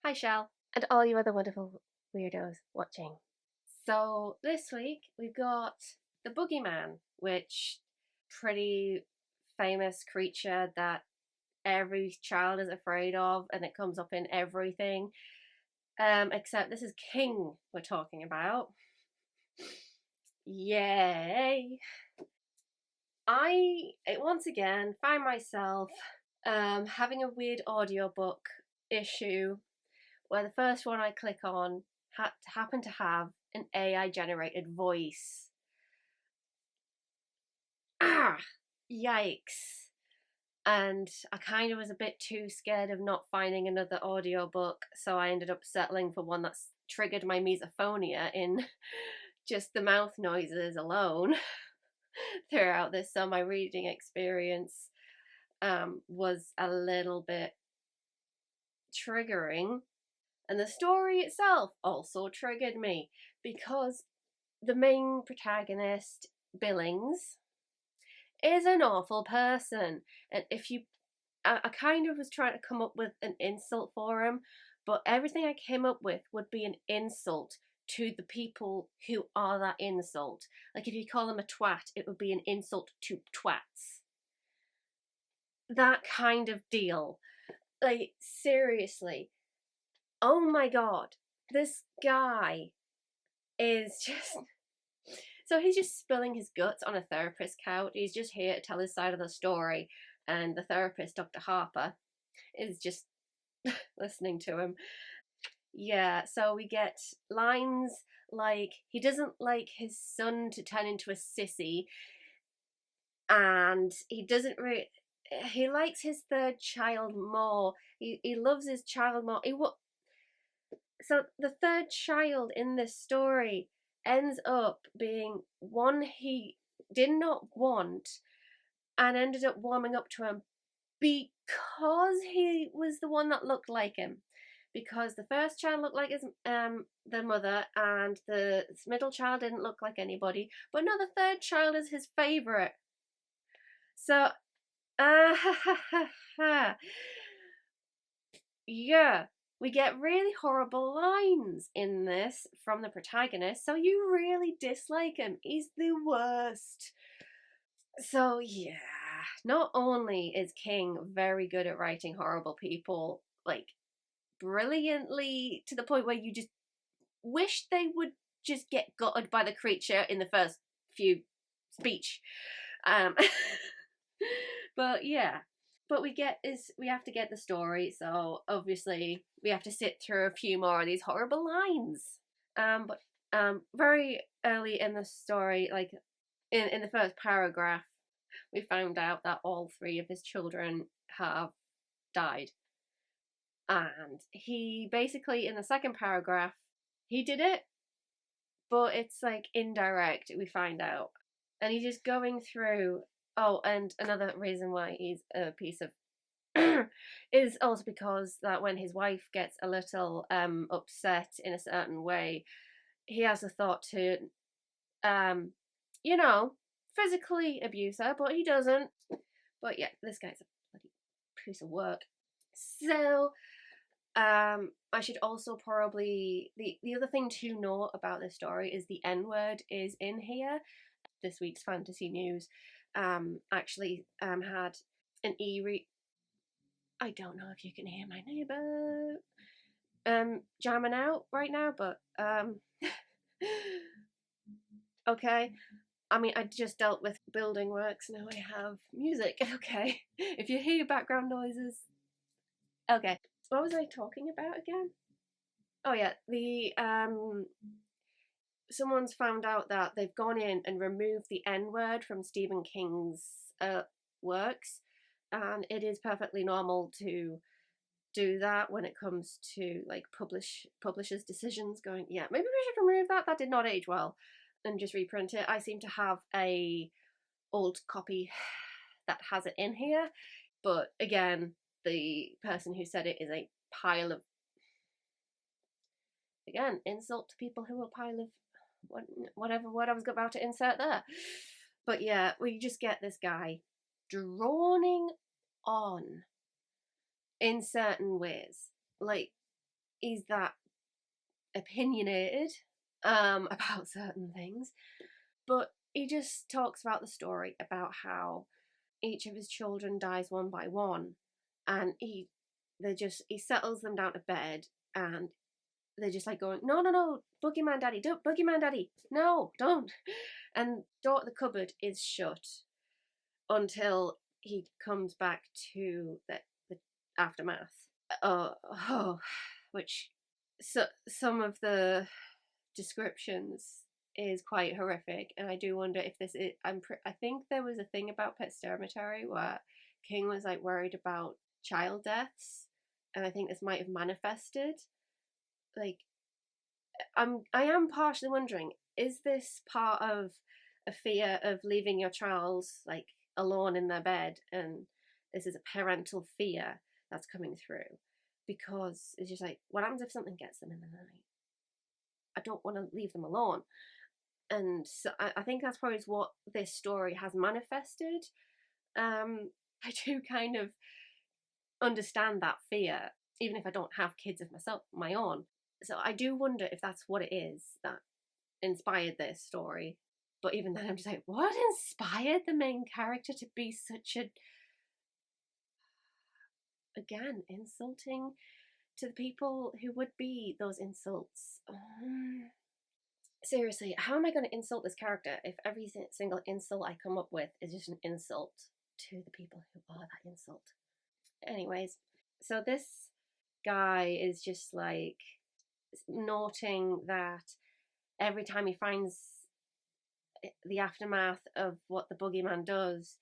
Hi, Shell, and all you other wonderful weirdos watching. So this week we've got the Boogeyman, which pretty famous creature that every child is afraid of, and it comes up in everything. Except this is King we're talking about. Yay! I once again find myself having a weird audiobook issue where the first one I click on happened to have an AI generated voice. Ah, yikes. And I kind of was a bit too scared of not finding another audiobook, so I ended up settling for one that's triggered my misophonia in just the mouth noises alone throughout this. So my reading experience was a little bit triggering. And the story itself also triggered me because the main protagonist, Billings, is an awful person. And if you, I kind of was trying to come up with an insult for him, but everything I came up with would be an insult to the people who are that insult. Like if you call them a twat, it would be an insult to twats. That kind of deal. Like, seriously. Oh my god. This guy is just so he's just spilling his guts on a therapist's couch. He's just here to tell his side of the story, and the therapist, Dr. Harper, is just listening to him. Yeah, so we get lines like he doesn't like his son to turn into a sissy, and he doesn't really. He likes his third child more. He loves his child more. So the third child in this story ends up being one he did not want and ended up warming up to him because he was the one that looked like him. Because the first child looked like his the mother, and the middle child didn't look like anybody. But now the third child is his favorite. So, yeah, we get really horrible lines in this from the protagonist, so you really dislike him. He's the worst. So, yeah, not only is King very good at writing horrible people, like brilliantly to the point where you just wish they would just get gutted by the creature in the first few speech. Um, but yeah, but we have to get the story, so obviously we have to sit through a few more of these horrible lines. But very early in the story, like in the first paragraph, we found out that all three of his children have died. And he basically, in the second paragraph, he did it, but it's like indirect, we find out. And he's just going through. Oh, and another reason why he's a piece of is also because that when his wife gets a little upset in a certain way, he has a thought to um you know physically abuse her, but he doesn't. But yeah, this guy's a bloody piece of work. So I should also probably the other thing to know about this story is the N word is in here. This week's fantasy news actually had an I don't know if you can hear my neighbour jamming out right now, but okay. I mean, I just dealt with building works, now I have music. Okay. If you hear background noises, okay. What was I talking about again? Oh yeah, the someone's found out that they've gone in and removed the N word from Stephen King's works, and it is perfectly normal to do that when it comes to like publishers' decisions. Going, yeah, maybe we should remove that. That did not age well, and just reprint it. I seem to have a old copy that has it in here, but again, the person who said it is a pile of, again, insult to people who are a pile of whatever word I was about to insert there. But yeah, we just get this guy droning on in certain ways. Like, he's that opinionated about certain things, but he just talks about the story about how each of his children dies one by one, and he settles them down to bed, and they're just like going, no, no, no, Boogeyman Daddy, don't, Boogeyman Daddy, no, don't. And door to the cupboard is shut until he comes back to the aftermath. Oh, which some of the descriptions is quite horrific, and I do wonder if this is. I think there was a thing about Pet Cemetery where King was like worried about child deaths, and I think this might have manifested. Like, I am partially wondering, is this part of a fear of leaving your child like alone in their bed, and this is a parental fear that's coming through, because it's just like, what happens if something gets them in the night? I don't want to leave them alone. And so I think that's probably what this story has manifested. I do kind of understand that fear, even if I don't have kids of my own. So I do wonder if that's what it is that inspired this story. But even then, I'm just like, what inspired the main character to be such a, again, insulting to the people who would be those insults? Seriously, how am I going to insult this character if every single insult I come up with is just an insult to the people who are that insult? Anyways, so this guy is just like noting that every time he finds the aftermath of what the boogeyman does,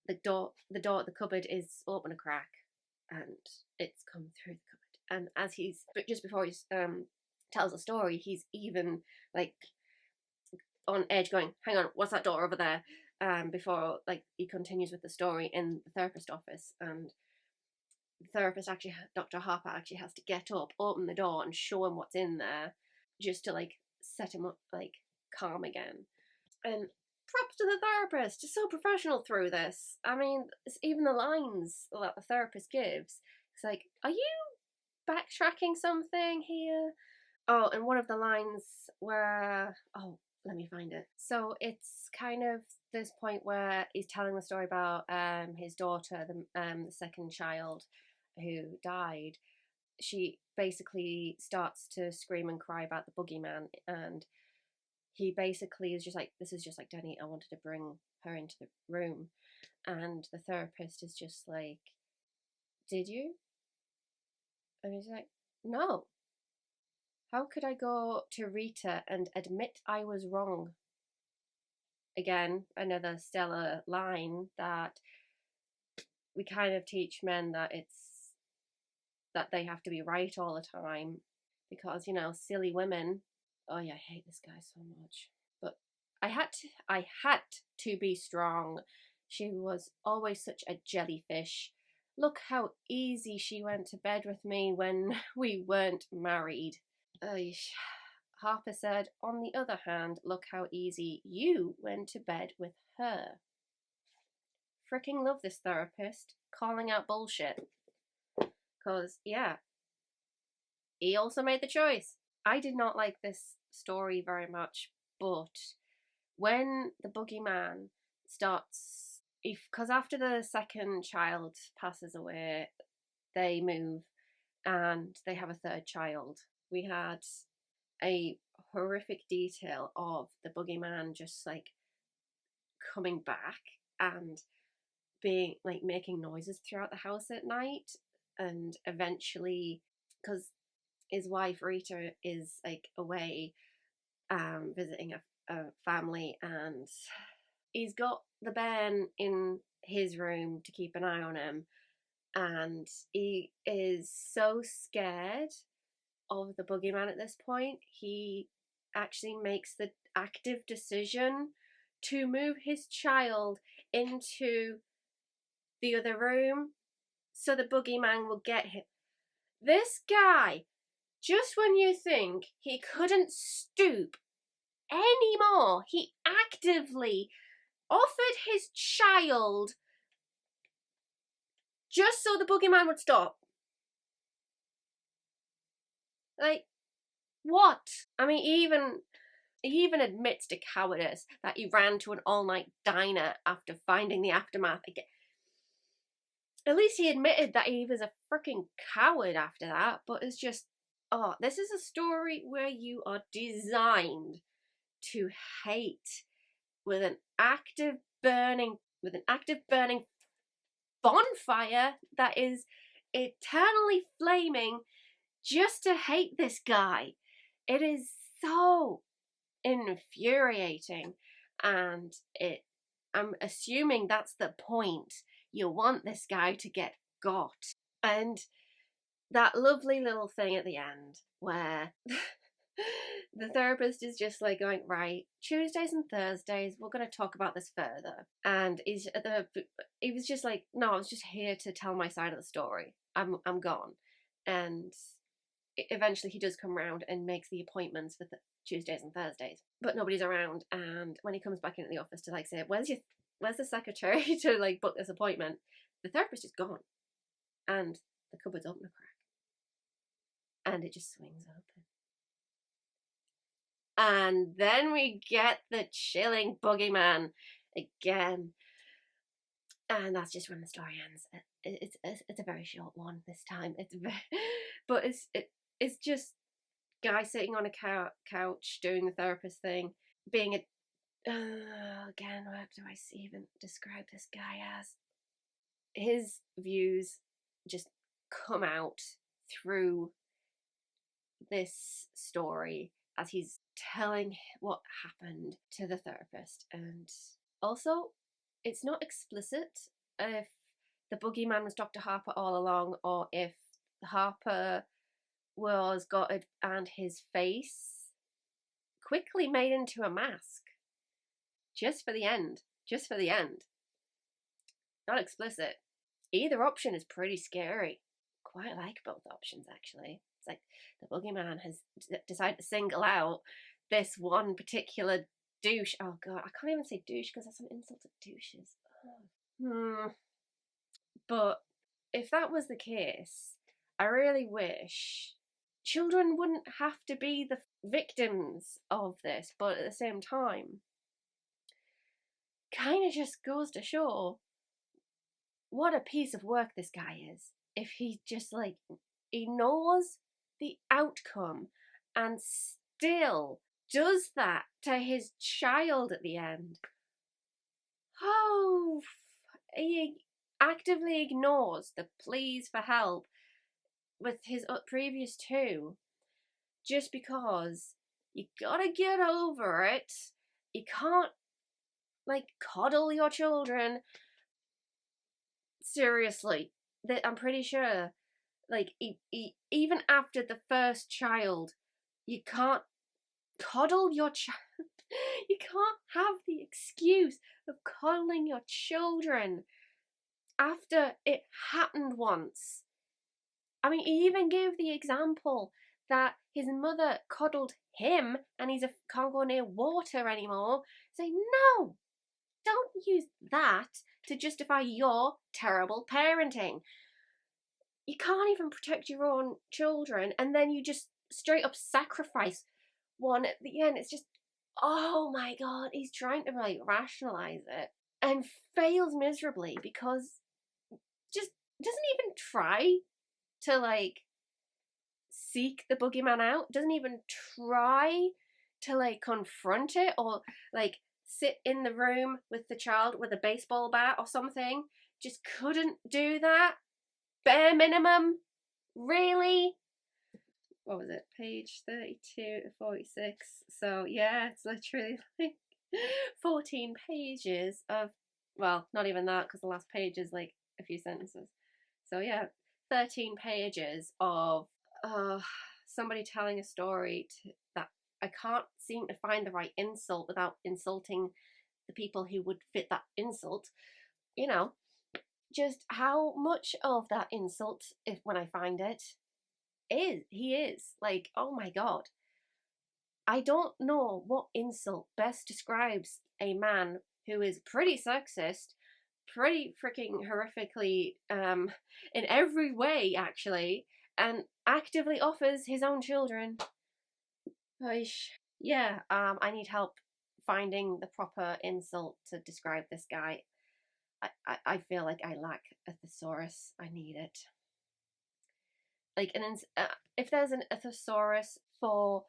the door of the cupboard is open a crack, and it's come through the cupboard. And as he's, but just before he tells the story, he's even like on edge, going, "Hang on, what's that door over there?" Before like he continues with the story in the therapist office, and the therapist actually, Dr. Harper actually has to get up, open the door, and show him what's in there, just to like set him up, like calm again. And props to the therapist, just so professional through this. I mean, it's even the lines that the therapist gives. It's like, are you backtracking something here? Oh, and one of the lines where, oh, let me find it. So it's kind of this point where he's telling the story about his daughter, the second child who died. She basically starts to scream and cry about the boogeyman, and he basically is just like, this is just like Denny, I wanted to bring her into the room. And the therapist is just like, did you? And he's like, no. How could I go to Rita and admit I was wrong? Again, another stellar line that we kind of teach men that they have to be right all the time, because, you know, silly women. Oh yeah, I hate this guy so much. But I had to be strong. She was always such a jellyfish. Look how easy she went to bed with me when we weren't married. Harper said, on the other hand, look how easy you went to bed with her. Freaking love this therapist calling out bullshit. Because, yeah, he also made the choice. I did not like this story very much, but when the boogeyman starts, because after the second child passes away, they move and they have a third child. We had a horrific detail of the boogeyman just like coming back and being like making noises throughout the house at night, and eventually, because his wife Rita is like away visiting a family, and he's got the bairn in his room to keep an eye on him, and he is so scared of the boogeyman at this point, he actually makes the active decision to move his child into the other room so the boogeyman will get him. This guy, just when you think he couldn't stoop anymore, he actively offered his child just so the boogeyman would stop. Like, what? I mean, he even admits to cowardice that he ran to an all-night diner after finding the aftermath. At least he admitted that he was a freaking coward after that, but it's just, oh, this is a story where you are designed to hate with an active burning bonfire that is eternally flaming just to hate this guy. It is so infuriating, and I'm assuming that's the point. You want this guy to get got. And that lovely little thing at the end where the therapist is just like going, right, Tuesdays and Thursdays, we're going to talk about this further. And he was just like, no, I was just here to tell my side of the story. I'm gone. And eventually he does come around and makes the appointments for the Tuesdays and Thursdays, but nobody's around. And when he comes back into the office to like say, where's the secretary to like book this appointment, the therapist is gone, and the cupboard's open a crack, and it just swings open. And then we get the chilling boogeyman again, and that's just when the story ends. It's a very short one this time. But it's just guy sitting on a couch doing the therapist thing, being a again, what do I even describe this guy as? His views just come out through this story as he's telling what happened to the therapist. And also, it's not explicit if the boogeyman was Dr. Harper all along, or if Harper was gutted and his face quickly made into a mask. Just for the end. Not explicit. Either option is pretty scary. Quite like both options, actually. It's like the boogeyman has decided to single out this one particular douche. Oh god, I can't even say douche because that's an insult to douches. But if that was the case, I really wish children wouldn't have to be the victims of this, but at the same time, kind of just goes to show what a piece of work this guy is. If he just like ignores the outcome and still does that to his child at the end. Oh, he actively ignores the pleas for help with his previous two just because you gotta get over it. You can't like coddle your children. Seriously, I'm pretty sure like even after the first child, you can't coddle your child. You can't have the excuse of coddling your children after it happened once. I mean, he even gave the example that his mother coddled him and he can't go near water anymore. Say, no, don't use that to justify your terrible parenting. You can't even protect your own children, and then you just straight up sacrifice one at the end. It's just, oh my god, he's trying to like rationalize it and fails miserably because just doesn't even try to like seek the boogeyman out, doesn't even try to like confront it or like sit in the room with the child with a baseball bat or something. Just couldn't do that. Bare minimum. Really? What was it? Page 32 to 46. So yeah, it's literally like 14 pages of, well, not even that because the last page is like a few sentences. So yeah, 13 pages of somebody telling a story that I can't seem to find the right insult without insulting the people who would fit that insult. You know, just how much of that insult, if when I find it, he is like, oh my god. I don't know what insult best describes a man who is pretty sexist, pretty freaking horrifically in every way actually, and actively offers his own children. Yeah, I need help finding the proper insult to describe this guy. I feel like I lack a thesaurus. I need it. Like if there's a thesaurus for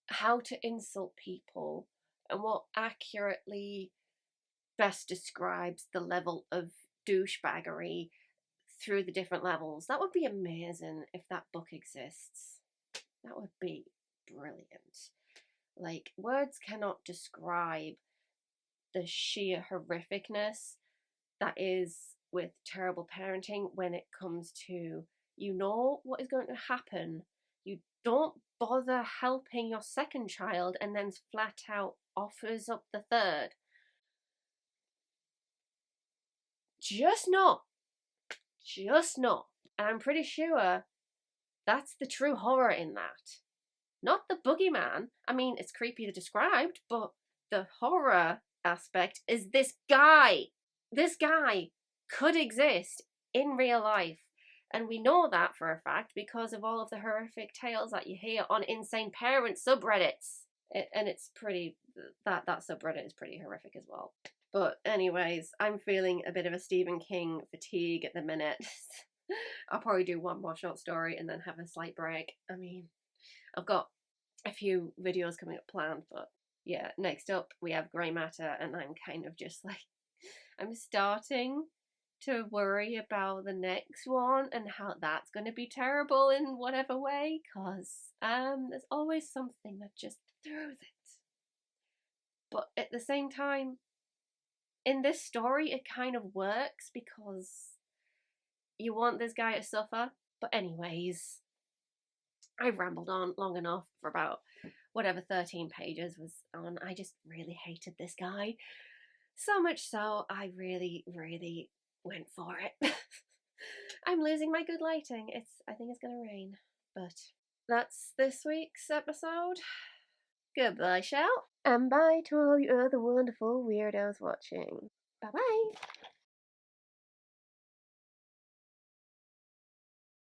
how to insult people and what accurately best describes the level of douchebaggery through the different levels, that would be amazing if that book exists. That would be brilliant. Like, words cannot describe the sheer horrificness that is with terrible parenting when it comes to, you know what is going to happen. You don't bother helping your second child and then flat out offers up the third. Just not. Just not. And I'm pretty sure that's the true horror in that. Not the boogeyman. I mean, it's creepy to described, but the horror aspect is this guy. This guy could exist in real life. And we know that for a fact because of all of the horrific tales that you hear on insane parent subreddits. And it's pretty, that subreddit is pretty horrific as well. But anyways, I'm feeling a bit of a Stephen King fatigue at the minute. I'll probably do one more short story and then have a slight break. I mean, I've got a few videos coming up planned, but yeah, next up we have Grey Matter, and I'm kind of just like, I'm starting to worry about the next one and how that's going to be terrible in whatever way, because there's always something that just throws it. But at the same time, in this story, it kind of works because you want this guy to suffer. But anyways, I've rambled on long enough for about whatever 13 pages was on. I just really hated this guy. So much so, I really, really went for it. I'm losing my good lighting. I think it's gonna rain. But that's this week's episode. Goodbye, Shell. And bye to all you other wonderful weirdos watching. Bye bye.